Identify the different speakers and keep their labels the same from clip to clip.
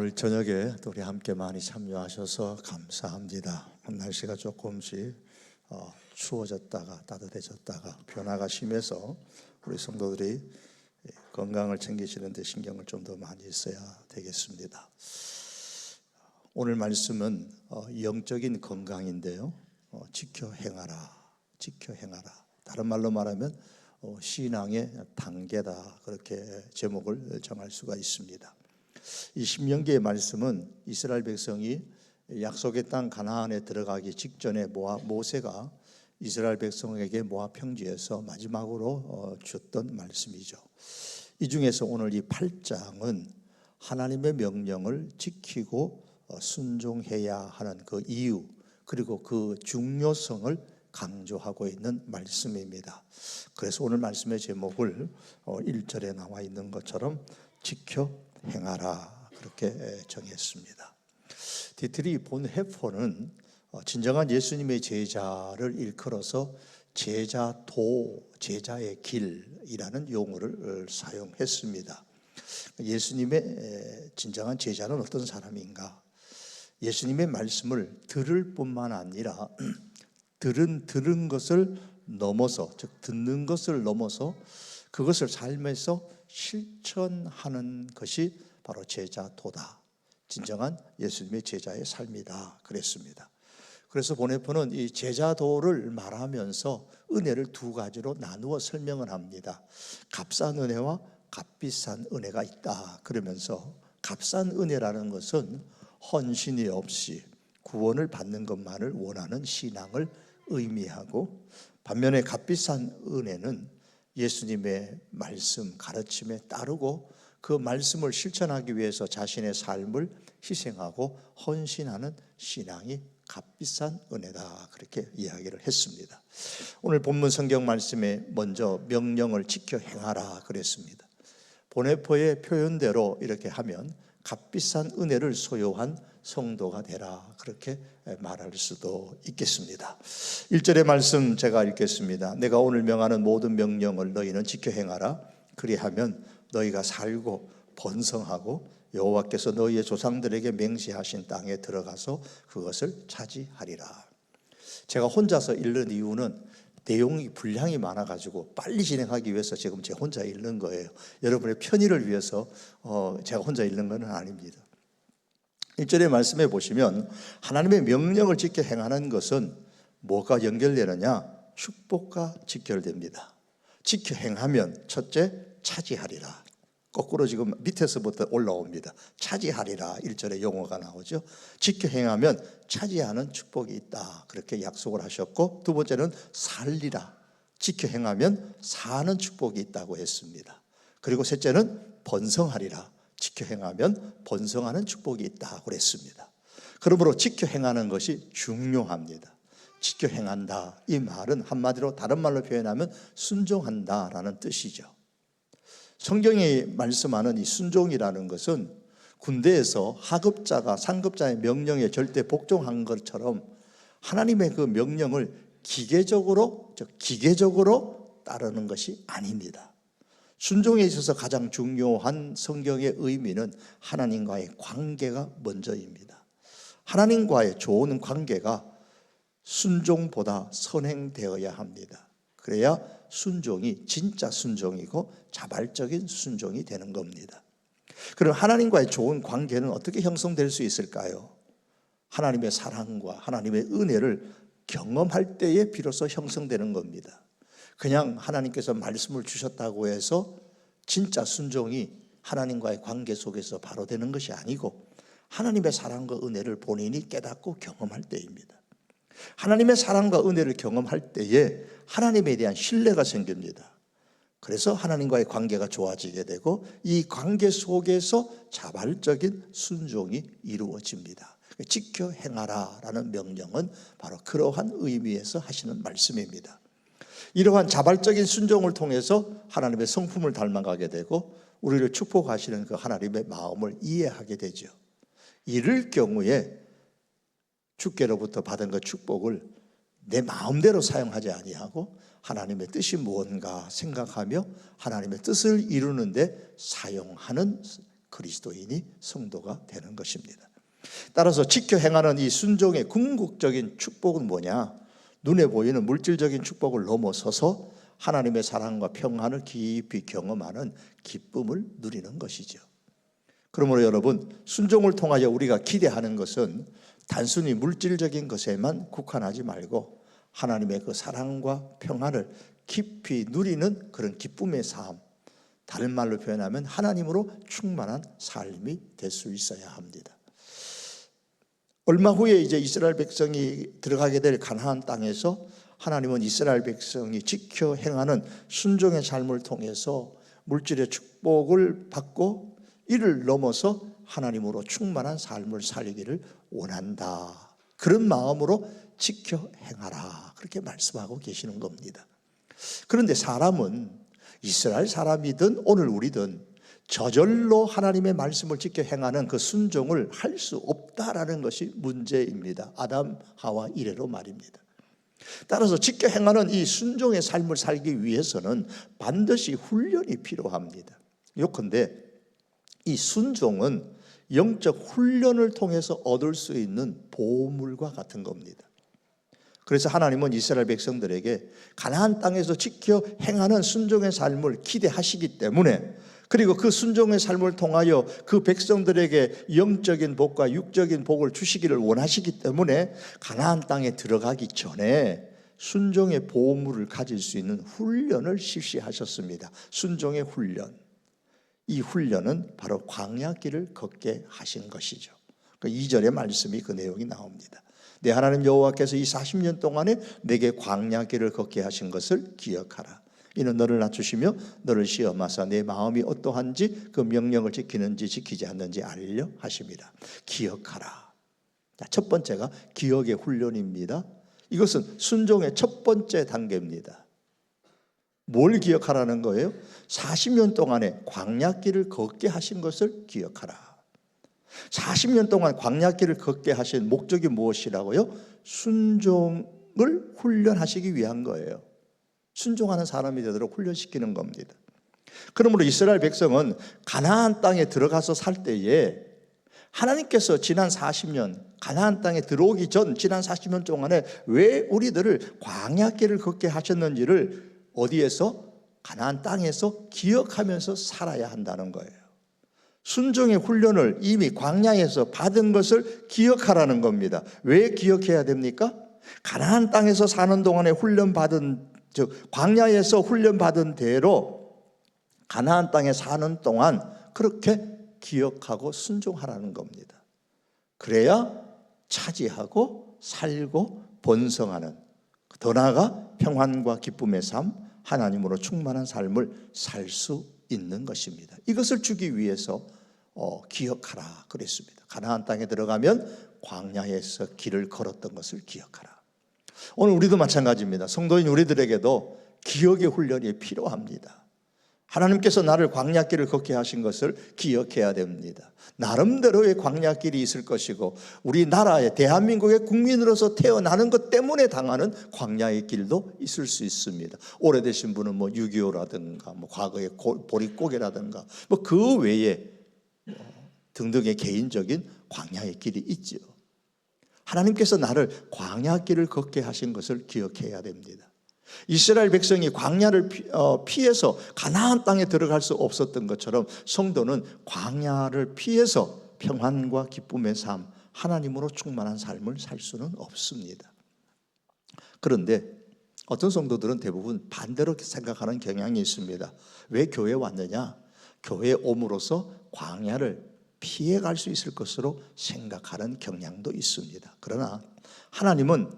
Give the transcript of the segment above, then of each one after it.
Speaker 1: 오늘 저녁에 또 우리 함께 많이 참여하셔서 감사합니다. 날씨가 조금씩 추워졌다가 따뜻해졌다가 변화가 심해서 우리 성도들이 건강을 챙기시는 데 신경을 좀 더 많이 써야 되겠습니다. 오늘 말씀은 영적인 건강인데요, 지켜 행하라, 지켜 행하라. 다른 말로 말하면 신앙의 단계다, 그렇게 제목을 정할 수가 있습니다. 이 신명기의 말씀은 이스라엘 백성이 약속의 땅 가나안에 들어가기 직전에 모세가 이스라엘 백성에게 모압 평지에서 마지막으로 줬던 말씀이죠. 이 중에서 오늘 이 8장은 하나님의 명령을 지키고 순종해야 하는 그 이유, 그리고 그 중요성을 강조하고 있는 말씀입니다. 그래서 오늘 말씀의 제목을 1절에 나와 있는 것처럼 지켜 행하라, 그렇게 정했습니다. 디트리 본 해퍼는 진정한 예수님의 제자를 일컬어서 제자도, 제자의 길이라는 용어를 사용했습니다. 예수님의 진정한 제자는 어떤 사람인가? 예수님의 말씀을 들을 뿐만 아니라 들은 것을 넘어서, 즉 듣는 것을 넘어서 그것을 삶에서 실천하는 것이 바로 제자도다, 진정한 예수님의 제자의 삶이다, 그랬습니다. 그래서 보네포는 이 제자도를 말하면서 은혜를 두 가지로 나누어 설명을 합니다. 값싼 은혜와 값비싼 은혜가 있다, 그러면서 값싼 은혜라는 것은 헌신이 없이 구원을 받는 것만을 원하는 신앙을 의미하고, 반면에 값비싼 은혜는 예수님의 말씀, 가르침에 따르고 그 말씀을 실천하기 위해서 자신의 삶을 희생하고 헌신하는 신앙이 값비싼 은혜다, 그렇게 이야기를 했습니다. 오늘 본문 성경 말씀에 먼저 명령을 지켜 행하라 그랬습니다. 보네포의 표현대로 이렇게 하면 값비싼 은혜를 소유한 성도가 되라, 그렇게 말할 수도 있겠습니다. 1절의 말씀 제가 읽겠습니다. 내가 오늘 명하는 모든 명령을 너희는 지켜 행하라. 그리하면 너희가 살고 번성하고 여호와께서 너희의 조상들에게 맹세하신 땅에 들어가서 그것을 차지하리라. 제가 혼자서 읽는 이유는 내용이 분량이 많아가지고 빨리 진행하기 위해서 지금 제가 혼자 읽는 거예요. 여러분의 편의를 위해서 제가 혼자 읽는 건 아닙니다. 1절의 말씀에 보시면 하나님의 명령을 지켜 행하는 것은 뭐가 연결되느냐? 축복과 직결됩니다. 지켜 행하면 첫째, 차지하리라. 거꾸로 지금 밑에서부터 올라옵니다. 차지하리라, 1절의 용어가 나오죠. 지켜 행하면 차지하는 축복이 있다, 그렇게 약속을 하셨고, 두 번째는 살리라. 지켜 행하면 사는 축복이 있다고 했습니다. 그리고 셋째는 번성하리라. 지켜 행하면 번성하는 축복이 있다고 그랬습니다. 그러므로 지켜 행하는 것이 중요합니다. 지켜 행한다, 이 말은 한마디로 다른 말로 표현하면 순종한다라는 뜻이죠. 성경이 말씀하는 이 순종이라는 것은 군대에서 하급자가 상급자의 명령에 절대 복종한 것처럼 하나님의 그 명령을 기계적으로 따르는 것이 아닙니다. 순종에 있어서 가장 중요한 성경의 의미는 하나님과의 관계가 먼저입니다. 하나님과의 좋은 관계가 순종보다 선행되어야 합니다. 그래야 순종이 진짜 순종이고 자발적인 순종이 되는 겁니다. 그럼 하나님과의 좋은 관계는 어떻게 형성될 수 있을까요? 하나님의 사랑과 하나님의 은혜를 경험할 때에 비로소 형성되는 겁니다. 그냥 하나님께서 말씀을 주셨다고 해서 진짜 순종이 하나님과의 관계 속에서 바로 되는 것이 아니고 하나님의 사랑과 은혜를 본인이 깨닫고 경험할 때입니다. 하나님의 사랑과 은혜를 경험할 때에 하나님에 대한 신뢰가 생깁니다. 그래서 하나님과의 관계가 좋아지게 되고 이 관계 속에서 자발적인 순종이 이루어집니다. 지켜 행하라 라는 명령은 바로 그러한 의미에서 하시는 말씀입니다. 이러한 자발적인 순종을 통해서 하나님의 성품을 닮아가게 되고 우리를 축복하시는 그 하나님의 마음을 이해하게 되죠. 이럴 경우에 주께로부터 받은 그 축복을 내 마음대로 사용하지 아니하고 하나님의 뜻이 무언가 생각하며 하나님의 뜻을 이루는데 사용하는 그리스도인이 성도가 되는 것입니다. 따라서 지켜 행하는 이 순종의 궁극적인 축복은 뭐냐? 눈에 보이는 물질적인 축복을 넘어서서 하나님의 사랑과 평안을 깊이 경험하는 기쁨을 누리는 것이죠. 그러므로 여러분, 순종을 통하여 우리가 기대하는 것은 단순히 물질적인 것에만 국한하지 말고 하나님의 그 사랑과 평안을 깊이 누리는 그런 기쁨의 삶, 다른 말로 표현하면 하나님으로 충만한 삶이 될 수 있어야 합니다. 얼마 후에 이제 이스라엘 백성이 들어가게 될 가나안 땅에서 하나님은 이스라엘 백성이 지켜 행하는 순종의 삶을 통해서 물질의 축복을 받고 이를 넘어서 하나님으로 충만한 삶을 살기를 원한다. 그런 마음으로 지켜 행하라. 그렇게 말씀하고 계시는 겁니다. 그런데 사람은 이스라엘 사람이든 오늘 우리든 저절로 하나님의 말씀을 지켜 행하는 그 순종을 할 수 없다라는 것이 문제입니다. 아담, 하와 이래로 말입니다. 따라서 지켜 행하는 이 순종의 삶을 살기 위해서는 반드시 훈련이 필요합니다. 요컨대 이 순종은 영적 훈련을 통해서 얻을 수 있는 보물과 같은 겁니다. 그래서 하나님은 이스라엘 백성들에게 가나안 땅에서 지켜 행하는 순종의 삶을 기대하시기 때문에, 그리고 그 순종의 삶을 통하여 그 백성들에게 영적인 복과 육적인 복을 주시기를 원하시기 때문에 가나안 땅에 들어가기 전에 순종의 보물을 가질 수 있는 훈련을 실시하셨습니다. 순종의 훈련. 이 훈련은 바로 광야길을 걷게 하신 것이죠. 그 2절의 말씀이 그 내용이 나옵니다. 내 하나님 여호와께서 이 40년 동안에 내게 광야길을 걷게 하신 것을 기억하라. 이는 너를 낮추시며 너를 시험하사 내 마음이 어떠한지 그 명령을 지키는지 지키지 않는지 알려 하심이라. 기억하라. 첫 번째가 기억의 훈련입니다. 이것은 순종의 첫 번째 단계입니다. 뭘 기억하라는 거예요? 40년 동안에 광야길을 걷게 하신 것을 기억하라. 40년 동안 광야길을 걷게 하신 목적이 무엇이라고요? 순종을 훈련하시기 위한 거예요. 순종하는 사람이 되도록 훈련시키는 겁니다. 그러므로 이스라엘 백성은 가나안 땅에 들어가서 살 때에 하나님께서 지난 40년 가나안 땅에 들어오기 전 지난 40년 동안에 왜 우리들을 광야길을 걷게 하셨는지를 어디에서? 가나안 땅에서 기억하면서 살아야 한다는 거예요. 순종의 훈련을 이미 광야에서 받은 것을 기억하라는 겁니다. 왜 기억해야 됩니까? 가나안 땅에서 사는 동안에 광야에서 훈련받은 대로 가나안 땅에 사는 동안 그렇게 기억하고 순종하라는 겁니다. 그래야 차지하고 살고 번성하는, 더 나아가 평안과 기쁨의 삶, 하나님으로 충만한 삶을 살 수 있는 것입니다. 이것을 주기 위해서 기억하라 그랬습니다. 가나안 땅에 들어가면 광야에서 길을 걸었던 것을 기억하라. 오늘 우리도 마찬가지입니다. 성도인 우리들에게도 기억의 훈련이 필요합니다. 하나님께서 나를 광야길을 걷게 하신 것을 기억해야 됩니다. 나름대로의 광야길이 있을 것이고 우리나라의 대한민국의 국민으로서 태어나는 것 때문에 당하는 광야의 길도 있을 수 있습니다. 오래되신 분은 6.25라든가 과거의 보릿고개라든가 그 외에 등등의 개인적인 광야의 길이 있죠. 하나님께서 나를 광야길을 걷게 하신 것을 기억해야 됩니다. 이스라엘 백성이 광야를 피해서 가나안 땅에 들어갈 수 없었던 것처럼 성도는 광야를 피해서 평안과 기쁨의 삶, 하나님으로 충만한 삶을 살 수는 없습니다. 그런데 어떤 성도들은 대부분 반대로 생각하는 경향이 있습니다. 왜 교회에 왔느냐? 교회에 옴으로써 광야를 피해갈 수 있을 것으로 생각하는 경향도 있습니다. 그러나 하나님은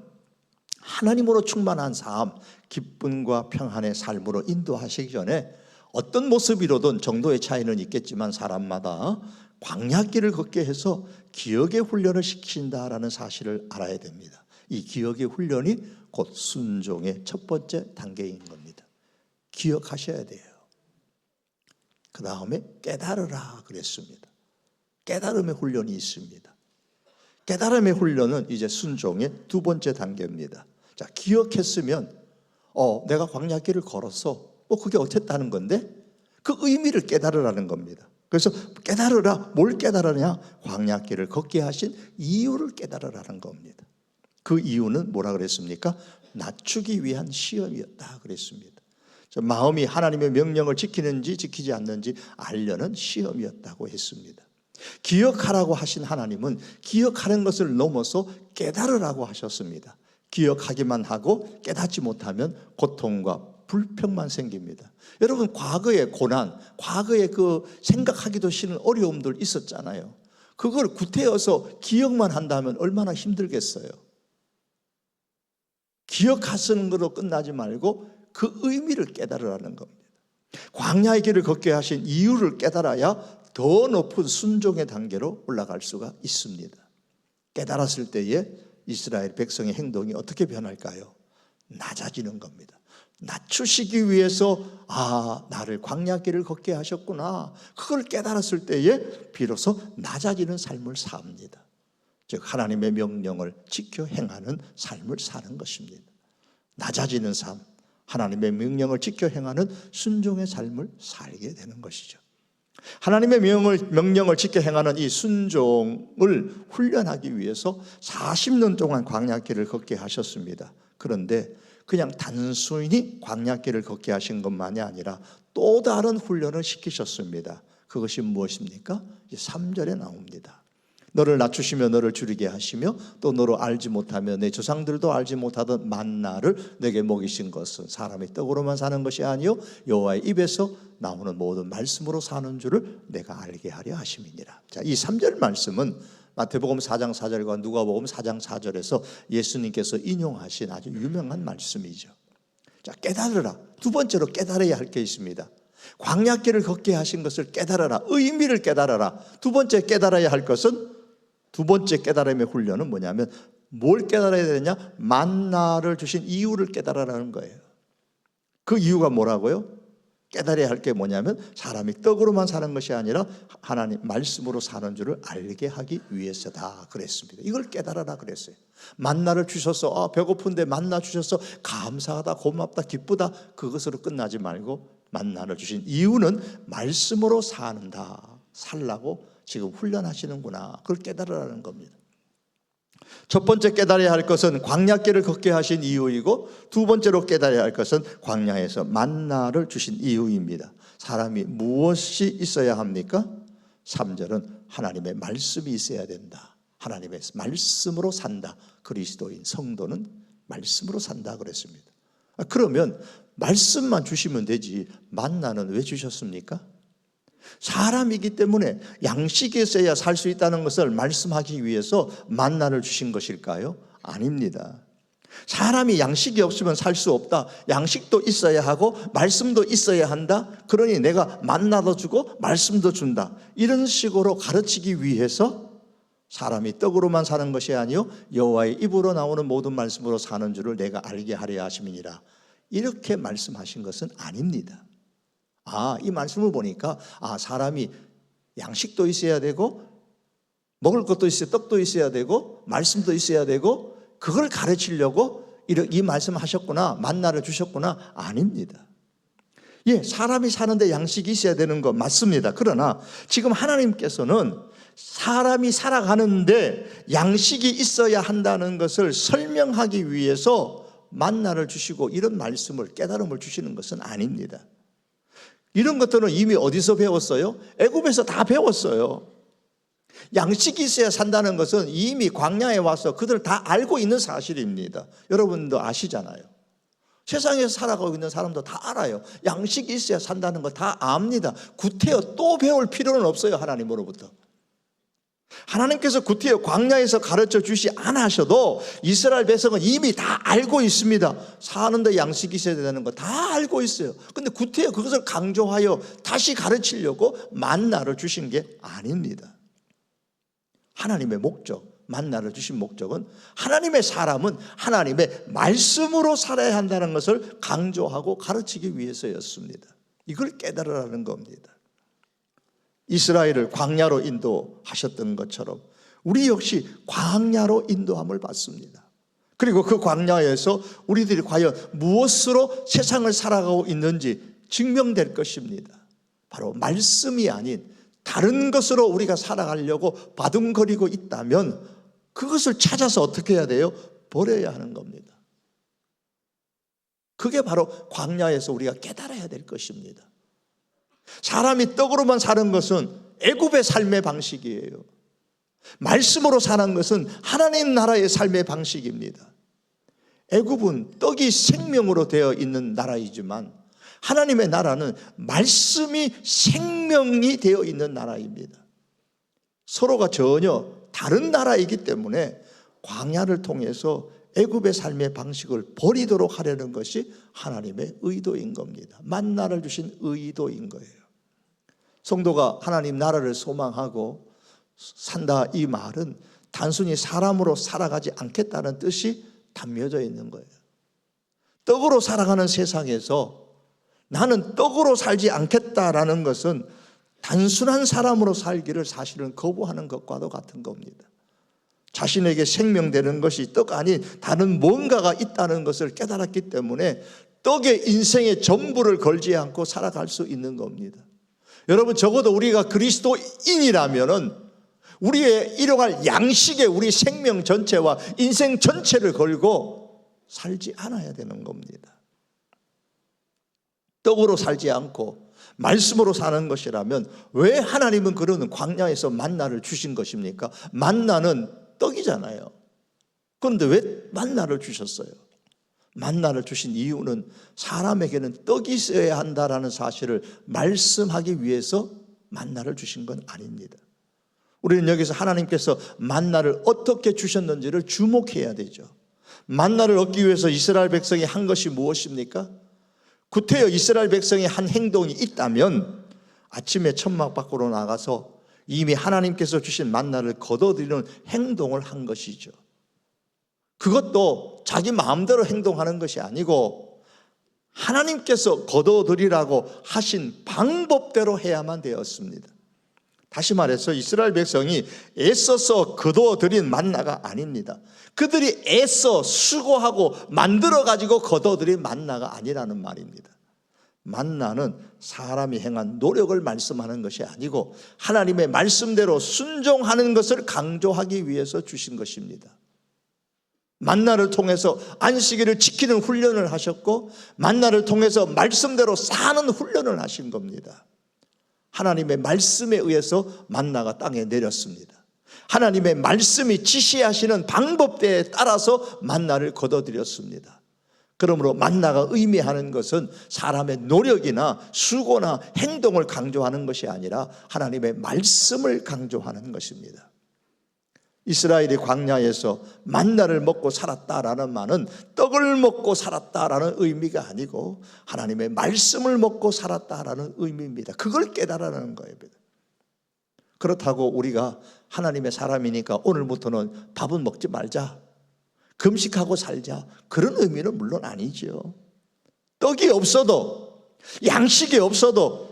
Speaker 1: 하나님으로 충만한 삶, 기쁨과 평안의 삶으로 인도하시기 전에 어떤 모습이로든 정도의 차이는 있겠지만 사람마다 광야길을 걷게 해서 기억의 훈련을 시킨다라는 사실을 알아야 됩니다. 이 기억의 훈련이 곧 순종의 첫 번째 단계인 겁니다. 기억하셔야 돼요. 그 다음에 깨달으라 그랬습니다. 깨달음의 훈련이 있습니다. 깨달음의 훈련은 이제 순종의 두 번째 단계입니다. 자, 기억했으면 내가 광야길을 걸었어. 그게 어땠다는 건데 그 의미를 깨달으라는 겁니다. 그래서 깨달으라. 뭘 깨달으냐? 광야길을 걷게 하신 이유를 깨달으라는 겁니다. 그 이유는 뭐라 그랬습니까? 낮추기 위한 시험이었다 그랬습니다. 마음이 하나님의 명령을 지키는지 지키지 않는지 알려는 시험이었다고 했습니다. 기억하라고 하신 하나님은 기억하는 것을 넘어서 깨달으라고 하셨습니다. 기억하기만 하고 깨닫지 못하면 고통과 불평만 생깁니다. 여러분, 과거의 고난, 과거의 그 생각하기도 싫은 어려움들 있었잖아요. 그걸 구태여서 기억만 한다면 얼마나 힘들겠어요. 기억하시는 것으로 끝나지 말고 그 의미를 깨달으라는 겁니다. 광야의 길을 걷게 하신 이유를 깨달아야 더 높은 순종의 단계로 올라갈 수가 있습니다. 깨달았을 때에 이스라엘 백성의 행동이 어떻게 변할까요? 낮아지는 겁니다. 낮추시기 위해서 나를 광야길을 걷게 하셨구나. 그걸 깨달았을 때에 비로소 낮아지는 삶을 삽니다. 즉 하나님의 명령을 지켜 행하는 삶을 사는 것입니다. 낮아지는 삶, 하나님의 명령을 지켜 행하는 순종의 삶을 살게 되는 것이죠. 하나님의 명령을 지켜 행하는 이 순종을 훈련하기 위해서 40년 동안 광야길을 걷게 하셨습니다. 그런데 그냥 단순히 광야길을 걷게 하신 것만이 아니라 또 다른 훈련을 시키셨습니다. 그것이 무엇입니까? 3절에 나옵니다. 너를 낮추시며 너를 줄이게 하시며 또 너로 알지 못하며 내 조상들도 알지 못하던 만나를 내게 먹이신 것은 사람의 떡으로만 사는 것이 아니요 여호와의 입에서 나오는 모든 말씀으로 사는 줄을 내가 알게 하려 하심이니라. 자, 이 3절 말씀은 마태복음 4장 4절과 누가복음 4장 4절에서 예수님께서 인용하신 아주 유명한 말씀이죠. 자, 깨달으라. 두 번째로 깨달아야 할 게 있습니다. 광야길을 걷게 하신 것을 깨달아라. 의미를 깨달아라. 두 번째 깨달아야 할 것은, 두 번째 깨달음의 훈련은 뭐냐면 뭘 깨달아야 되느냐? 만나를 주신 이유를 깨달아라는 거예요. 그 이유가 뭐라고요? 깨달아야 할 게 뭐냐면 사람이 떡으로만 사는 것이 아니라 하나님 말씀으로 사는 줄을 알게 하기 위해서다 그랬습니다. 이걸 깨달아라 그랬어요. 만나를 주셔서 배고픈데 만나 주셔서 감사하다, 고맙다, 기쁘다, 그것으로 끝나지 말고 만나를 주신 이유는 말씀으로 살라고 지금 훈련하시는구나. 그걸 깨달으라는 겁니다. 첫 번째 깨달아야 할 것은 광야길을 걷게 하신 이유이고, 두 번째로 깨달아야 할 것은 광야에서 만나를 주신 이유입니다. 사람이 무엇이 있어야 합니까? 3절은 하나님의 말씀이 있어야 된다. 하나님의 말씀으로 산다. 그리스도인 성도는 말씀으로 산다 그랬습니다. 그러면 말씀만 주시면 되지 만나는 왜 주셨습니까? 사람이기 때문에 양식이 있어야 살 수 있다는 것을 말씀하기 위해서 만나를 주신 것일까요? 아닙니다. 사람이 양식이 없으면 살 수 없다. 양식도 있어야 하고 말씀도 있어야 한다. 그러니 내가 만나도 주고 말씀도 준다. 이런 식으로 가르치기 위해서 사람이 떡으로만 사는 것이 아니요 여호와의 입으로 나오는 모든 말씀으로 사는 줄을 내가 알게 하려 하심이니라. 이렇게 말씀하신 것은 아닙니다. 이 말씀을 보니까 사람이 양식도 있어야 되고 먹을 것도 있어야, 떡도 있어야 되고 말씀도 있어야 되고 그걸 가르치려고 이 말씀을 하셨구나, 만나를 주셨구나. 아닙니다. 사람이 사는데 양식이 있어야 되는 거 맞습니다. 그러나 지금 하나님께서는 사람이 살아가는데 양식이 있어야 한다는 것을 설명하기 위해서 만나를 주시고 이런 말씀을, 깨달음을 주시는 것은 아닙니다. 이런 것들은 이미 어디서 배웠어요? 애굽에서 다 배웠어요. 양식이 있어야 산다는 것은 이미 광야에 와서 그들 다 알고 있는 사실입니다. 여러분도 아시잖아요. 세상에서 살아가고 있는 사람도 다 알아요. 양식이 있어야 산다는 거 다 압니다. 구태여 또 배울 필요는 없어요. 하나님으로부터. 하나님께서 구태여 광야에서 가르쳐 주시 않으셔도 이스라엘 백성은 이미 다 알고 있습니다. 사는데 양식이 있어야 되는 거 다 알고 있어요. 근데 구태여 그것을 강조하여 다시 가르치려고 만나를 주신 게 아닙니다. 하나님의 목적, 만나를 주신 목적은 하나님의 사람은 하나님의 말씀으로 살아야 한다는 것을 강조하고 가르치기 위해서였습니다. 이걸 깨달으라는 겁니다. 이스라엘을 광야로 인도하셨던 것처럼 우리 역시 광야로 인도함을 받습니다. 그리고 그 광야에서 우리들이 과연 무엇으로 세상을 살아가고 있는지 증명될 것입니다. 바로 말씀이 아닌 다른 것으로 우리가 살아가려고 바둥거리고 있다면 그것을 찾아서 어떻게 해야 돼요? 버려야 하는 겁니다. 그게 바로 광야에서 우리가 깨달아야 될 것입니다. 사람이 떡으로만 사는 것은 애굽의 삶의 방식이에요. 말씀으로 사는 것은 하나님 나라의 삶의 방식입니다. 애굽은 떡이 생명으로 되어 있는 나라이지만 하나님의 나라는 말씀이 생명이 되어 있는 나라입니다. 서로가 전혀 다른 나라이기 때문에 광야를 통해서 애굽의 삶의 방식을 버리도록 하려는 것이 하나님의 의도인 겁니다. 만나를 주신 의도인 거예요. 성도가 하나님 나라를 소망하고 산다, 이 말은 단순히 사람으로 살아가지 않겠다는 뜻이 담겨져 있는 거예요. 떡으로 살아가는 세상에서 나는 떡으로 살지 않겠다라는 것은 단순한 사람으로 살기를 사실은 거부하는 것과도 같은 겁니다. 자신에게 생명되는 것이 떡 아닌 다른 뭔가가 있다는 것을 깨달았기 때문에 떡에 인생의 전부를 걸지 않고 살아갈 수 있는 겁니다. 여러분, 적어도 우리가 그리스도인이라면은 우리의 일용할 양식에 우리 생명 전체와 인생 전체를 걸고 살지 않아야 되는 겁니다. 떡으로 살지 않고 말씀으로 사는 것이라면 왜 하나님은 그런 광야에서 만나를 주신 것입니까? 만나는 떡이잖아요. 그런데 왜 만나를 주셨어요? 만나를 주신 이유는 사람에게는 떡이 있어야 한다라는 사실을 말씀하기 위해서 만나를 주신 건 아닙니다. 우리는 여기서 하나님께서 만나를 어떻게 주셨는지를 주목해야 되죠. 만나를 얻기 위해서 이스라엘 백성이 한 것이 무엇입니까? 구태여 이스라엘 백성이 한 행동이 있다면 아침에 천막 밖으로 나가서 이미 하나님께서 주신 만나를 거둬들이는 행동을 한 것이죠. 그것도 자기 마음대로 행동하는 것이 아니고 하나님께서 거둬들이라고 하신 방법대로 해야만 되었습니다. 다시 말해서 이스라엘 백성이 애써서 거둬들인 만나가 아닙니다. 그들이 애써 수고하고 만들어가지고 거둬들인 만나가 아니라는 말입니다. 만나는 사람이 행한 노력을 말씀하는 것이 아니고 하나님의 말씀대로 순종하는 것을 강조하기 위해서 주신 것입니다. 만나를 통해서 안식일을 지키는 훈련을 하셨고 만나를 통해서 말씀대로 사는 훈련을 하신 겁니다. 하나님의 말씀에 의해서 만나가 땅에 내렸습니다. 하나님의 말씀이 지시하시는 방법대에 따라서 만나를 거둬들였습니다. 그러므로 만나가 의미하는 것은 사람의 노력이나 수고나 행동을 강조하는 것이 아니라 하나님의 말씀을 강조하는 것입니다. 이스라엘이 광야에서 만나를 먹고 살았다라는 말은 떡을 먹고 살았다라는 의미가 아니고 하나님의 말씀을 먹고 살았다라는 의미입니다. 그걸 깨달아라는 거예요. 그렇다고 우리가 하나님의 사람이니까 오늘부터는 밥은 먹지 말자, 금식하고 살자, 그런 의미는 물론 아니죠. 떡이 없어도 양식이 없어도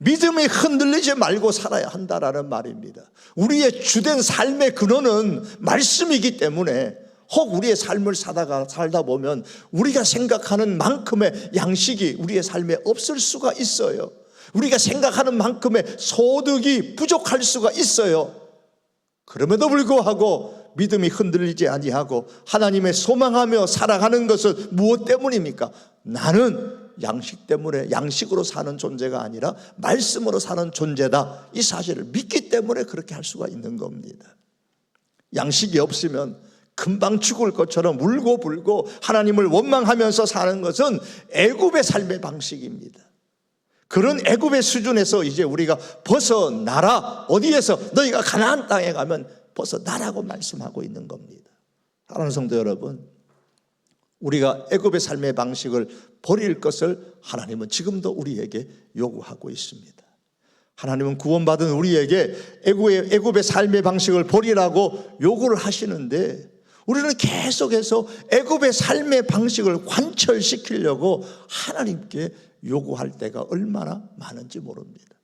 Speaker 1: 믿음이 흔들리지 말고 살아야 한다라는 말입니다. 우리의 주된 삶의 근원은 말씀이기 때문에 혹 우리의 삶을 살다 보면 우리가 생각하는 만큼의 양식이 우리의 삶에 없을 수가 있어요. 우리가 생각하는 만큼의 소득이 부족할 수가 있어요. 그럼에도 불구하고 믿음이 흔들리지 아니하고 하나님의 소망하며 살아가는 것은 무엇 때문입니까? 나는 양식 때문에 양식으로 사는 존재가 아니라 말씀으로 사는 존재다, 이 사실을 믿기 때문에 그렇게 할 수가 있는 겁니다. 양식이 없으면 금방 죽을 것처럼 울고불고 하나님을 원망하면서 사는 것은 애굽의 삶의 방식입니다. 그런 애굽의 수준에서 이제 우리가 벗어나라, 어디에서 너희가 가나안 땅에 가면 벗어나라고 말씀하고 있는 겁니다. 사랑하는 성도 여러분, 우리가 애굽의 삶의 방식을 버릴 것을 하나님은 지금도 우리에게 요구하고 있습니다. 하나님은 구원받은 우리에게 애굽의 삶의 방식을 버리라고 요구를 하시는데 우리는 계속해서 애굽의 삶의 방식을 관철시키려고 하나님께 요구할 때가 얼마나 많은지 모릅니다.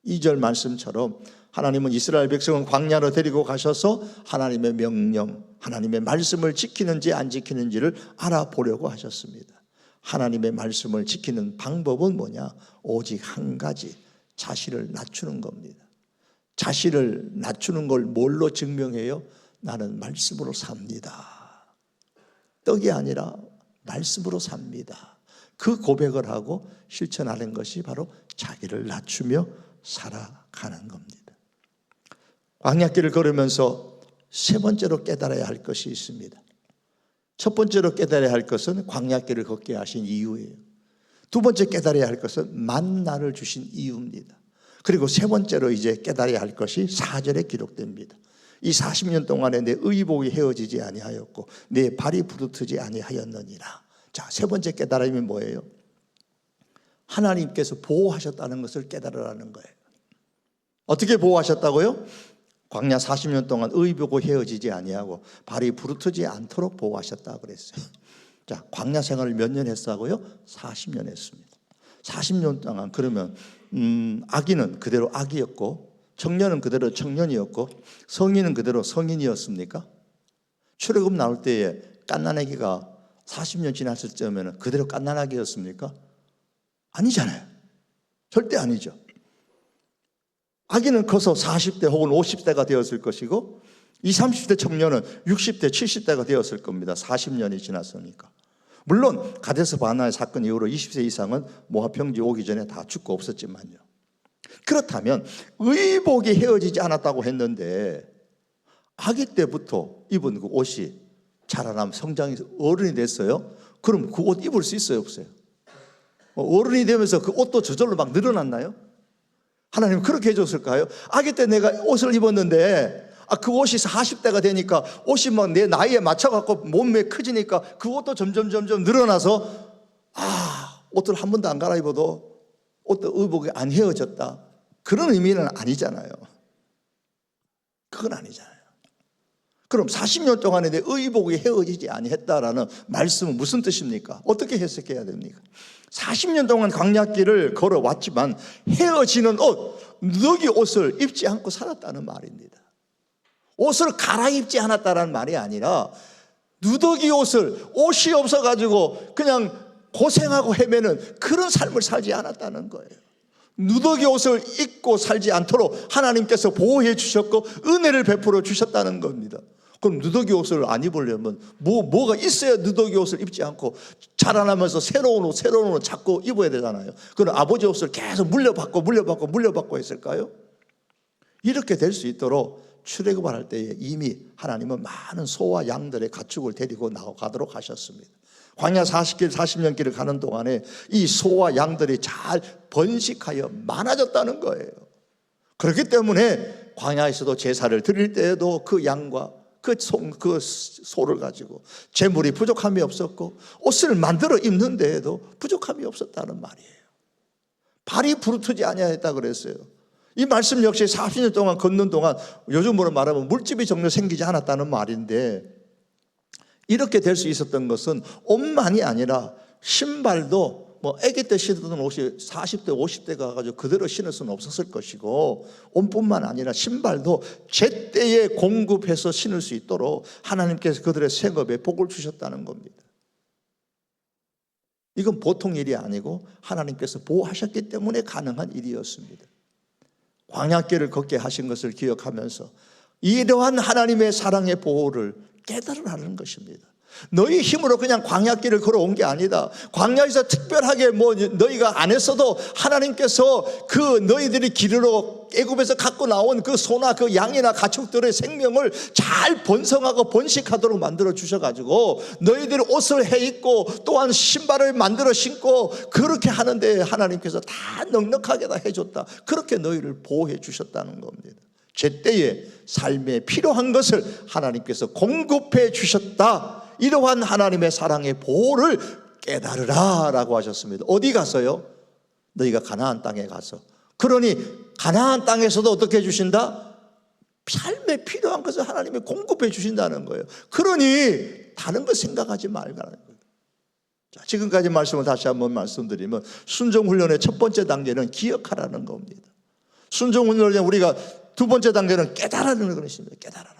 Speaker 1: 2절 말씀처럼 하나님은 이스라엘 백성을 광야로 데리고 가셔서 하나님의 명령, 하나님의 말씀을 지키는지 안 지키는지를 알아보려고 하셨습니다. 하나님의 말씀을 지키는 방법은 뭐냐? 오직 한 가지, 자신을 낮추는 겁니다. 자신을 낮추는 걸 뭘로 증명해요? 나는 말씀으로 삽니다. 떡이 아니라 말씀으로 삽니다. 그 고백을 하고 실천하는 것이 바로 자기를 낮추며 살아가는 겁니다. 광야길을 걸으면서 세 번째로 깨달아야 할 것이 있습니다. 첫 번째로 깨달아야 할 것은 광야길을 걷게 하신 이유예요. 두 번째 깨달아야 할 것은 만나를 주신 이유입니다. 그리고 세 번째로 이제 깨달아야 할 것이 4절에 기록됩니다. 이 40년 동안에 내 의복이 헤어지지 아니하였고 내 발이 부르트지 아니하였느니라. 자, 세 번째 깨달음이 뭐예요? 하나님께서 보호하셨다는 것을 깨달으라는 거예요. 어떻게 보호하셨다고요? 광야 40년 동안 의복이 헤어지지 아니하고 발이 부르트지 않도록 보호하셨다고 그랬어요. 자, 광야 생활을 몇 년 했다고요? 40년 했습니다. 40년 동안 그러면 아기는 그대로 아기였고 청년은 그대로 청년이었고 성인은 그대로 성인이었습니까? 출애굽 나올 때에 갓난아기가 40년 지났을 때면 그대로 갓난아기였습니까? 아니잖아요. 절대 아니죠. 아기는 커서 40대 혹은 50대가 되었을 것이고 20, 30대 청년은 60대, 70대가 되었을 겁니다. 40년이 지났으니까. 물론 가데스 바네아의 사건 이후로 20세 이상은 모압 평지 오기 전에 다 죽고 없었지만요. 그렇다면 의복이 헤어지지 않았다고 했는데 아기 때부터 입은 그 옷이 자라나면 성장해서 어른이 됐어요. 그럼 그 옷 입을 수 있어요, 없어요? 어른이 되면서 그 옷도 저절로 막 늘어났나요? 하나님 그렇게 해줬을까요? 아기 때 내가 옷을 입었는데 그 옷이 40대가 되니까 옷이 막 내 나이에 맞춰갖고 몸매 커지니까 그 옷도 점점 늘어나서 옷을 한 번도 안 갈아입어도 옷도 의복이 안 헤어졌다. 그런 의미는 아니잖아요. 그건 아니잖아요. 그럼 40년 동안에 내 의복이 헤어지지 아니했다라는 말씀은 무슨 뜻입니까? 어떻게 해석해야 됩니까? 40년 동안 광야길을 걸어왔지만 헤어지는 옷, 누더기 옷을 입지 않고 살았다는 말입니다. 옷을 갈아입지 않았다는 말이 아니라 누더기 옷이 없어가지고 그냥 고생하고 헤매는 그런 삶을 살지 않았다는 거예요. 누더기 옷을 입고 살지 않도록 하나님께서 보호해 주셨고 은혜를 베풀어 주셨다는 겁니다. 그럼 누더기 옷을 안 입으려면 뭐가 있어야 누더기 옷을 입지 않고 자라나면서 새로운 옷 자꾸 입어야 되잖아요. 그럼 아버지 옷을 계속 물려받고 했을까요? 이렇게 될 수 있도록 출애굽을 할 때에 이미 하나님은 많은 소와 양들의 가축을 데리고 나가도록 하셨습니다. 광야 40년 길을 가는 동안에 이 소와 양들이 잘 번식하여 많아졌다는 거예요. 그렇기 때문에 광야에서도 제사를 드릴 때에도 그 양과 그 소를 가지고 재물이 부족함이 없었고 옷을 만들어 입는 데에도 부족함이 없었다는 말이에요. 발이 부르트지 아니하였다 그랬어요. 이 말씀 역시 40년 동안 걷는 동안 요즘으로 말하면 물집이 전혀 생기지 않았다는 말인데 이렇게 될 수 있었던 것은 옷만이 아니라 신발도 아기 때 신었던 옷이 40대 50대 가가지고 그대로 신을 수는 없었을 것이고 옷뿐만 아니라 신발도 제때에 공급해서 신을 수 있도록 하나님께서 그들의 생업에 복을 주셨다는 겁니다. 이건 보통 일이 아니고 하나님께서 보호하셨기 때문에 가능한 일이었습니다. 광야길을 걷게 하신 것을 기억하면서 이러한 하나님의 사랑의 보호를 깨달으라는 것입니다. 너희 힘으로 그냥 광야길을 걸어온 게 아니다. 광야에서 특별하게 너희가 안 했어도 하나님께서 그 너희들이 길으로 애굽에서 갖고 나온 그 소나 그 양이나 가축들의 생명을 잘 번성하고 번식하도록 만들어 주셔가지고 너희들이 옷을 해 입고 또한 신발을 만들어 신고 그렇게 하는데 하나님께서 다 넉넉하게 다 해줬다. 그렇게 너희를 보호해 주셨다는 겁니다. 제때에 삶에 필요한 것을 하나님께서 공급해 주셨다. 이러한 하나님의 사랑의 보호를 깨달으라 라고 하셨습니다. 어디 가서요? 너희가 가나안 땅에 가서. 그러니 가나안 땅에서도 어떻게 해주신다? 삶에 필요한 것을 하나님이 공급해 주신다는 거예요. 그러니 다른 거 생각하지 말라는 거예요. 자, 지금까지 말씀을 다시 한번 말씀드리면 순종훈련의 첫 번째 단계는 기억하라는 겁니다. 순종훈련의 우리가 두 번째 단계는 깨달으라는 것입니다. 깨달아라.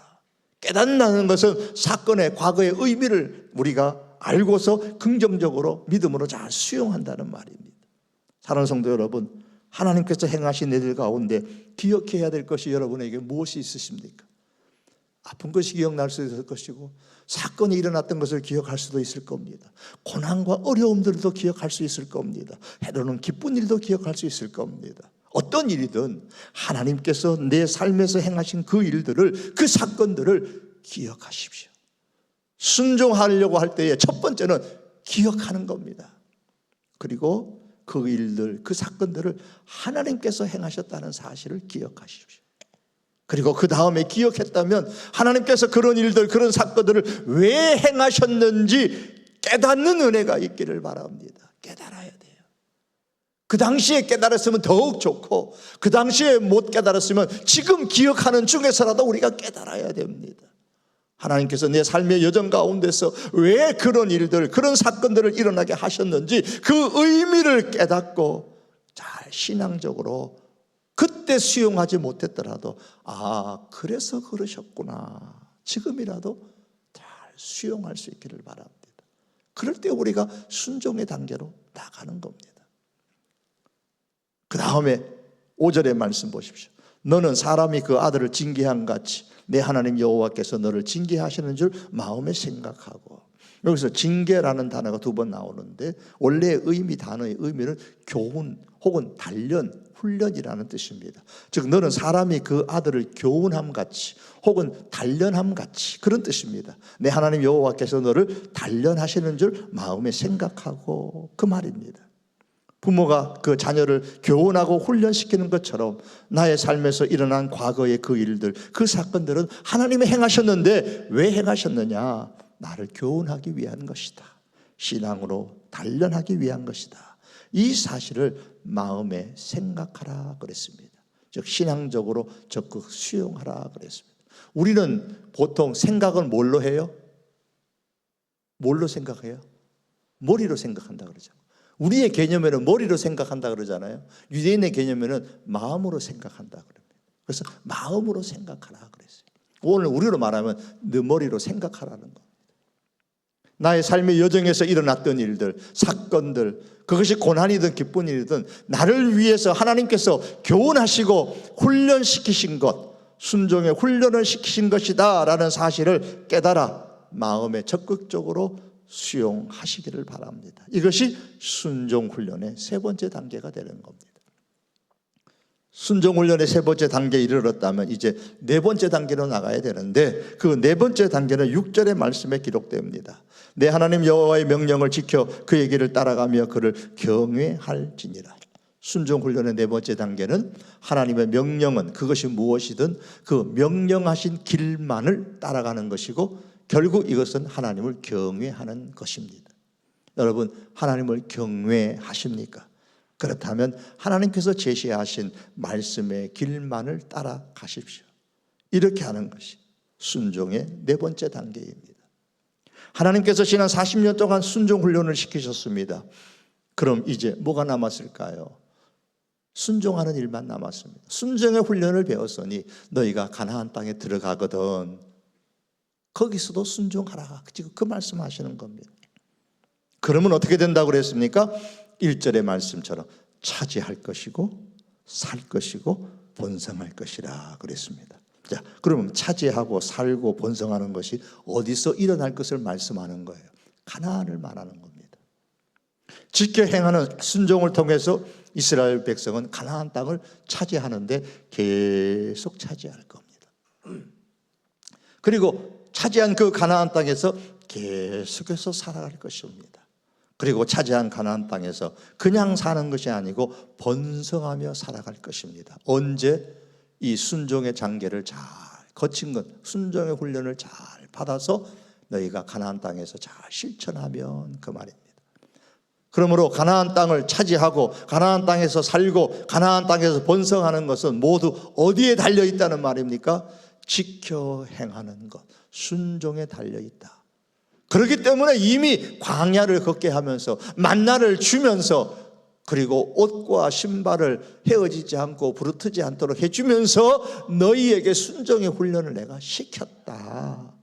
Speaker 1: 깨닫는다는 것은 사건의 과거의 의미를 우리가 알고서 긍정적으로 믿음으로 잘 수용한다는 말입니다. 사랑하는 성도 여러분, 하나님께서 행하신 일들 가운데 기억해야 될 것이 여러분에게 무엇이 있으십니까? 아픈 것이 기억날 수도 있을 것이고 사건이 일어났던 것을 기억할 수도 있을 겁니다. 고난과 어려움들도 기억할 수 있을 겁니다. 때로는 기쁜 일도 기억할 수 있을 겁니다. 어떤 일이든 하나님께서 내 삶에서 행하신 그 일들을, 그 사건들을 기억하십시오. 순종하려고 할 때에 첫 번째는 기억하는 겁니다. 그리고 그 일들, 그 사건들을 하나님께서 행하셨다는 사실을 기억하십시오. 그리고 그 다음에 기억했다면 하나님께서 그런 일들, 그런 사건들을 왜 행하셨는지 깨닫는 은혜가 있기를 바랍니다. 깨달아야 돼요. 그 당시에 깨달았으면 더욱 좋고, 그 당시에 못 깨달았으면 지금 기억하는 중에서라도 우리가 깨달아야 됩니다. 하나님께서 내 삶의 여정 가운데서 왜 그런 일들, 그런 사건들을 일어나게 하셨는지 그 의미를 깨닫고 잘 신앙적으로 그때 수용하지 못했더라도 그래서 그러셨구나, 지금이라도 잘 수용할 수 있기를 바랍니다. 그럴 때 우리가 순종의 단계로 나가는 겁니다. 그 다음에 5절의 말씀 보십시오. 너는 사람이 그 아들을 징계한 같이 내 하나님 여호와께서 너를 징계하시는 줄 마음에 생각하고. 여기서 징계라는 단어가 2번 나오는데 원래 단어의 의미는 교훈 혹은 단련, 훈련이라는 뜻입니다. 즉 너는 사람이 그 아들을 교훈함같이 혹은 단련함같이, 그런 뜻입니다. 내 하나님 여호와께서 너를 단련하시는 줄 마음에 생각하고, 그 말입니다. 부모가 그 자녀를 교훈하고 훈련시키는 것처럼 나의 삶에서 일어난 과거의 그 일들, 그 사건들은 하나님이 행하셨는데 왜 행하셨느냐? 나를 교훈하기 위한 것이다. 신앙으로 단련하기 위한 것이다. 이 사실을 마음에 생각하라 그랬습니다. 즉 신앙적으로 적극 수용하라 그랬습니다. 우리는 보통 생각은 뭘로 해요? 뭘로 생각해요? 머리로 생각한다 그러죠. 우리의 개념에는 머리로 생각한다 그러잖아요. 유대인의 개념에는 마음으로 생각한다 그럽니다. 그래서 마음으로 생각하라 그랬어요. 오늘 우리로 말하면 너 머리로 생각하라는 겁니다. 나의 삶의 여정에서 일어났던 일들, 사건들, 그것이 고난이든 기쁜 일이든 나를 위해서 하나님께서 교훈하시고 훈련시키신 것, 순종의 훈련을 시키신 것이다 라는 사실을 깨달아 마음에 적극적으로 수용하시기를 바랍니다. 이것이 순종훈련의 3번째 단계가 되는 겁니다. 순종훈련의 3번째 단계에 이르렀다면 이제 4번째 단계로 나가야 되는데, 그 4번째 단계는 6절의 말씀에 기록됩니다. 내 하나님 여호와의 명령을 지켜 그의 길을 따라가며 그를 경외할지니라. 순종훈련의 4번째 단계는 하나님의 명령은 그것이 무엇이든 그 명령하신 길만을 따라가는 것이고, 결국 이것은 하나님을 경외하는 것입니다. 여러분, 하나님을 경외하십니까? 그렇다면 하나님께서 제시하신 말씀의 길만을 따라가십시오. 이렇게 하는 것이 순종의 4번째 단계입니다. 하나님께서 지난 40년 동안 순종 훈련을 시키셨습니다. 그럼 이제 뭐가 남았을까요? 순종하는 일만 남았습니다. 순종의 훈련을 배웠으니 너희가 가나안 땅에 들어가거든 거기서도 순종하라. 지금 그 말씀하시는 겁니다. 그러면 어떻게 된다고 그랬습니까? 1절의 말씀처럼 차지할 것이고 살 것이고 번성할 것이라 그랬습니다. 자, 그러면 차지하고 살고 번성하는 것이 어디서 일어날 것을 말씀하는 거예요? 가나안을 말하는 겁니다. 지켜 행하는 순종을 통해서 이스라엘 백성은 가나안 땅을 차지하는데 계속 차지할 겁니다. 그리고 차지한 그 가나안 땅에서 계속해서 살아갈 것입니다. 그리고 차지한 가나안 땅에서 그냥 사는 것이 아니고 번성하며 살아갈 것입니다. 언제? 이 순종의 장계를 잘 거친 것, 순종의 훈련을 잘 받아서 너희가 가나안 땅에서 잘 실천하면 그 말입니다. 그러므로 가나안 땅을 차지하고 가나안 땅에서 살고 가나안 땅에서 번성하는 것은 모두 어디에 달려있다는 말입니까? 지켜 행하는 것, 순종에 달려있다. 그렇기 때문에 이미 광야를 걷게 하면서 만나를 주면서 그리고 옷과 신발을 헤어지지 않고 부르트지 않도록 해주면서 너희에게 순종의 훈련을 내가 시켰다.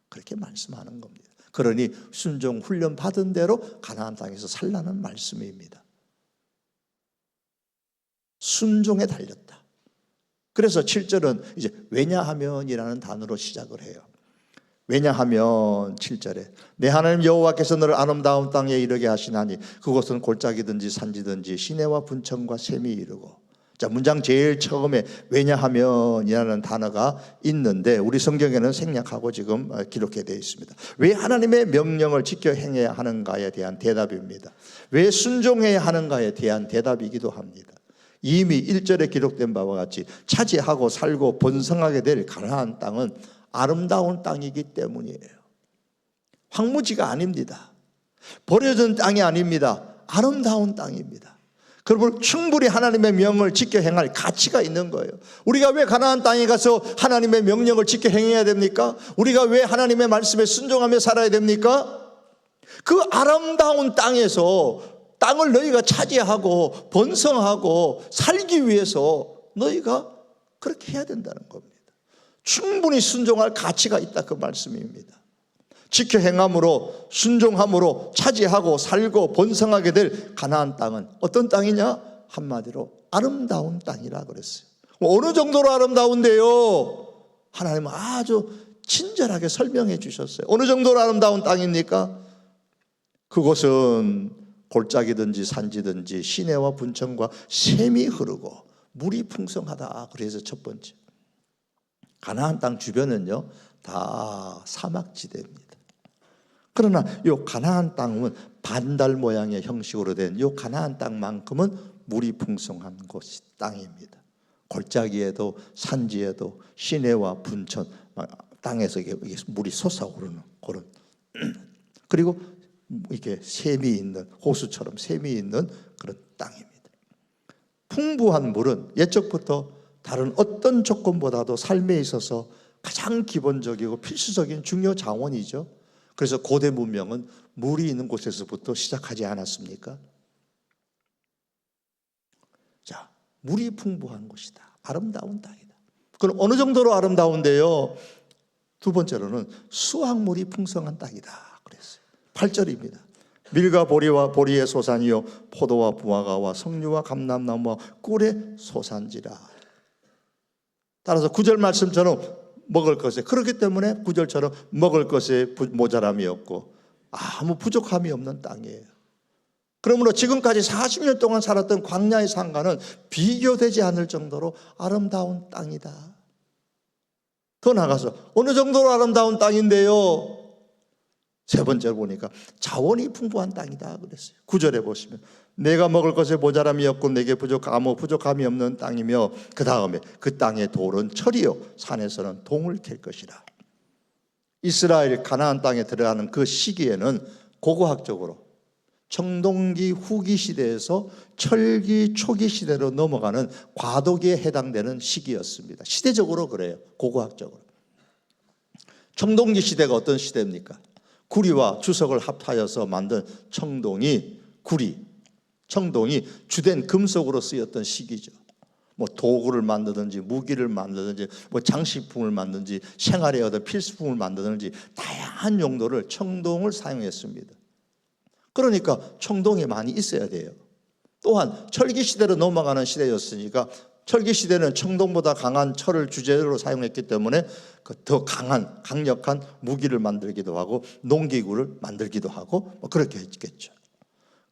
Speaker 1: 그렇게 말씀하는 겁니다. 그러니 순종 훈련 받은 대로 가나안 땅에서 살라는 말씀입니다. 순종에 달렸다. 그래서 7절은 이제 왜냐하면이라는 단어로 시작을 해요. 왜냐하면 7절에 내 하나님 여호와께서 너를 아름다운 땅에 이르게 하시나니 그곳은 골짜기든지 산지든지 시내와 분천과 샘이 이르고. 자, 문장 제일 처음에 왜냐하면이라는 단어가 있는데 우리 성경에는 생략하고 지금 기록해 되어 있습니다. 왜 하나님의 명령을 지켜 행해야 하는가에 대한 대답입니다. 왜 순종해야 하는가에 대한 대답이기도 합니다. 이미 1절에 기록된 바와 같이 차지하고 살고 번성하게 될 가나안 땅은 아름다운 땅이기 때문이에요. 황무지가 아닙니다. 버려진 땅이 아닙니다. 아름다운 땅입니다. 그러므로 충분히 하나님의 명령을 지켜 행할 가치가 있는 거예요. 우리가 왜 가나안 땅에 가서 하나님의 명령을 지켜 행해야 됩니까? 우리가 왜 하나님의 말씀에 순종하며 살아야 됩니까? 그 아름다운 땅에서 땅을 너희가 차지하고 번성하고 살기 위해서 너희가 그렇게 해야 된다는 겁니다. 충분히 순종할 가치가 있다, 그 말씀입니다. 지켜 행함으로 순종함으로 차지하고 살고 번성하게 될 가나안 땅은 어떤 땅이냐? 한마디로 아름다운 땅이라 그랬어요. 어느 정도로 아름다운데요? 하나님은 아주 친절하게 설명해 주셨어요. 어느 정도로 아름다운 땅입니까? 그곳은 골짜기든지 산지든지 시내와 분천과 샘이 흐르고 물이 풍성하다. 그래서 첫 번째, 가나안 땅 주변은요 다 사막지대입니다. 그러나 이 가나안 땅은 반달 모양의 형식으로 된 이 가나안 땅만큼은 물이 풍성한 곳이 땅입니다. 골짜기에도 산지에도 시내와 분천 땅에서 이게 물이 솟아오르는 그런 그리고 이게 샘이 있는 호수처럼 샘이 있는 그런 땅입니다. 풍부한 물은 옛적부터 다른 어떤 조건보다도 삶에 있어서 가장 기본적이고 필수적인 중요 자원이죠. 그래서 고대 문명은 물이 있는 곳에서부터 시작하지 않았습니까? 자, 물이 풍부한 곳이다. 아름다운 땅이다. 그럼 어느 정도로 아름다운데요? 두 번째로는 수확물이 풍성한 땅이다 그랬어요. 8절입니다. 밀과 보리와 보리의 소산이요 포도와 무화과와 석류와 감람나무와 꿀의 소산지라. 따라서 9절 말씀처럼 먹을 것에, 그렇기 때문에 9절처럼 먹을 것에 모자람이 없고 아무 부족함이 없는 땅이에요. 그러므로 지금까지 40년 동안 살았던 광야의 산과는 비교되지 않을 정도로 아름다운 땅이다. 더 나가서 어느 정도로 아름다운 땅인데요? 세 번째로 보니까 자원이 풍부한 땅이다 그랬어요. 9절에 보시면 내가 먹을 것에 모자람이 없고 내게 부족함이 없는 땅이며 그 다음에 그 땅의 돌은 철이요 산에서는 동을 캘 것이라. 이스라엘 가나안 땅에 들어가는 그 시기에는 고고학적으로 청동기 후기 시대에서 철기 초기 시대로 넘어가는 과도기에 해당되는 시기였습니다. 시대적으로 그래요. 고고학적으로. 청동기 시대가 어떤 시대입니까? 구리와 주석을 합하여서 만든 청동이 주된 금속으로 쓰였던 시기죠. 뭐 도구를 만드든지 무기를 만드든지 뭐 장식품을 만드든지 생활에 얻은 필수품을 만드든지 다양한 용도를 청동을 사용했습니다. 그러니까 청동이 많이 있어야 돼요. 또한 철기 시대로 넘어가는 시대였으니까 철기 시대는 청동보다 강한 철을 주재료로 사용했기 때문에 더 강력한 무기를 만들기도 하고 농기구를 만들기도 하고 그렇게 했겠죠.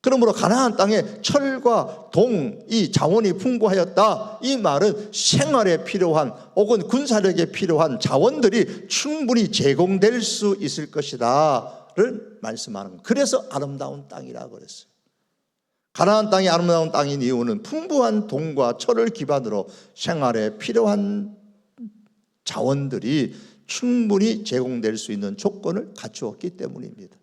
Speaker 1: 그러므로 가나안 땅에 철과 동이 자원이 풍부하였다. 이 말은 생활에 필요한 혹은 군사력에 필요한 자원들이 충분히 제공될 수 있을 것이다를 말씀하는 거예요. 그래서 아름다운 땅이라고 그랬어요. 가나안 땅이 아름다운 땅인 이유는 풍부한 동과 철을 기반으로 생활에 필요한 자원들이 충분히 제공될 수 있는 조건을 갖추었기 때문입니다.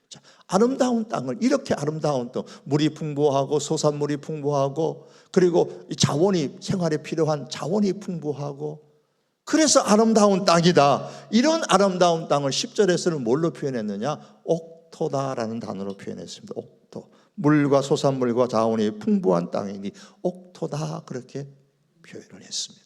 Speaker 1: 자, 아름다운 땅을, 이렇게 아름다운 땅, 물이 풍부하고 소산물이 풍부하고 그리고 자원이, 생활에 필요한 자원이 풍부하고 그래서 아름다운 땅이다. 이런 아름다운 땅을 10절에서는 뭘로 표현했느냐? 옥토다라는 단어로 표현했습니다. 옥토. 물과 소산물과 자원이 풍부한 땅이니 옥토다, 그렇게 표현을 했습니다.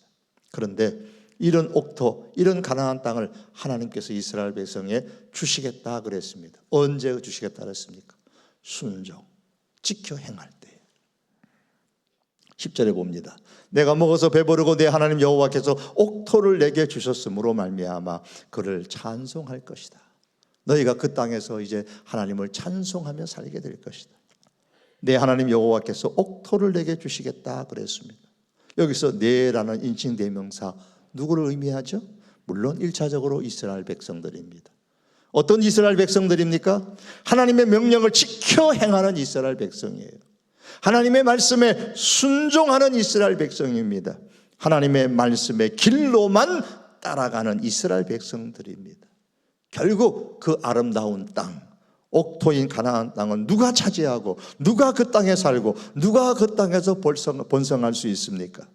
Speaker 1: 그런데 이런 옥토, 이런 가나안 땅을 하나님께서 이스라엘 백성에 주시겠다 그랬습니다. 언제 주시겠다 그랬습니까? 순종, 지켜 행할 때. 10절에 봅니다. 내가 먹어서 배부르고 내 하나님 여호와께서 옥토를 내게 주셨으므로 말미암아 그를 찬송할 것이다. 너희가 그 땅에서 이제 하나님을 찬송하며 살게 될 것이다. 내 하나님 여호와께서 옥토를 내게 주시겠다 그랬습니다. 여기서 내라는 인칭 대명사 누구를 의미하죠? 물론 1차적으로 이스라엘 백성들입니다. 어떤 이스라엘 백성들입니까? 하나님의 명령을 지켜 행하는 이스라엘 백성이에요. 하나님의 말씀에 순종하는 이스라엘 백성입니다. 하나님의 말씀의 길로만 따라가는 이스라엘 백성들입니다. 결국 그 아름다운 땅, 옥토인 가나안 땅은 누가 차지하고 누가 그 땅에 살고 누가 그 땅에서 번성할 수 있습니까?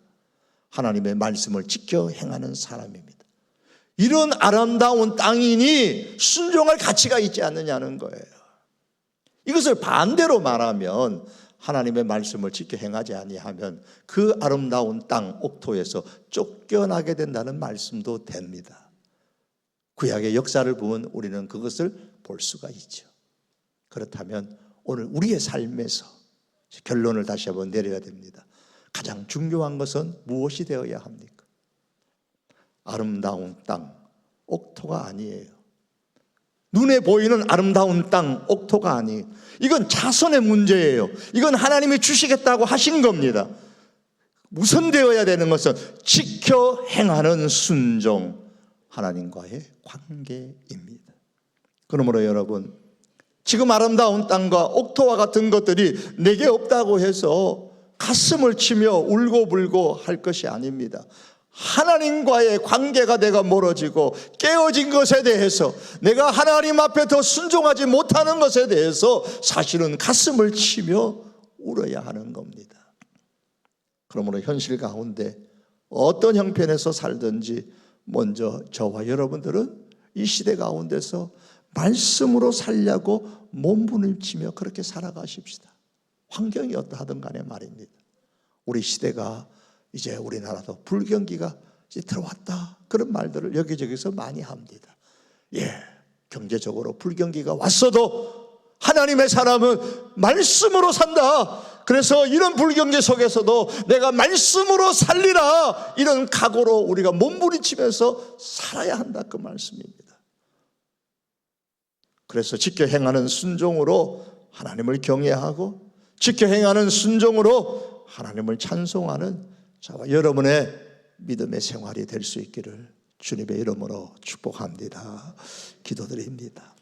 Speaker 1: 하나님의 말씀을 지켜 행하는 사람입니다. 이런 아름다운 땅이니 순종할 가치가 있지 않느냐는 거예요. 이것을 반대로 말하면 하나님의 말씀을 지켜 행하지 아니하면 그 아름다운 땅 옥토에서 쫓겨나게 된다는 말씀도 됩니다. 구약의 역사를 보면 우리는 그것을 볼 수가 있죠. 그렇다면 오늘 우리의 삶에서 결론을 다시 한번 내려야 됩니다. 가장 중요한 것은 무엇이 되어야 합니까? 아름다운 땅, 옥토가 아니에요. 눈에 보이는 아름다운 땅, 옥토가 아니에요. 이건 자손의 문제예요. 이건 하나님이 주시겠다고 하신 겁니다. 우선되어야 되는 것은 지켜 행하는 순종, 하나님과의 관계입니다. 그러므로 여러분, 지금 아름다운 땅과 옥토와 같은 것들이 내게 없다고 해서 가슴을 치며 울고불고 할 것이 아닙니다. 하나님과의 관계가 내가 멀어지고 깨어진 것에 대해서, 내가 하나님 앞에 더 순종하지 못하는 것에 대해서 사실은 가슴을 치며 울어야 하는 겁니다. 그러므로 현실 가운데 어떤 형편에서 살든지 먼저 저와 여러분들은 이 시대 가운데서 말씀으로 살려고 몸부림치며 그렇게 살아가십시다. 환경이 어떠하든 간에 말입니다. 우리 시대가 이제 우리나라도 불경기가 이제 들어왔다, 그런 말들을 여기저기서 많이 합니다. 경제적으로 불경기가 왔어도 하나님의 사람은 말씀으로 산다. 그래서 이런 불경제 속에서도 내가 말씀으로 살리라, 이런 각오로 우리가 몸부림치면서 살아야 한다, 그 말씀입니다. 그래서 지켜 행하는 순종으로 하나님을 경외하고 지켜 행하는 순종으로 하나님을 찬송하는 저와 여러분의 믿음의 생활이 될 수 있기를 주님의 이름으로 축복합니다. 기도드립니다.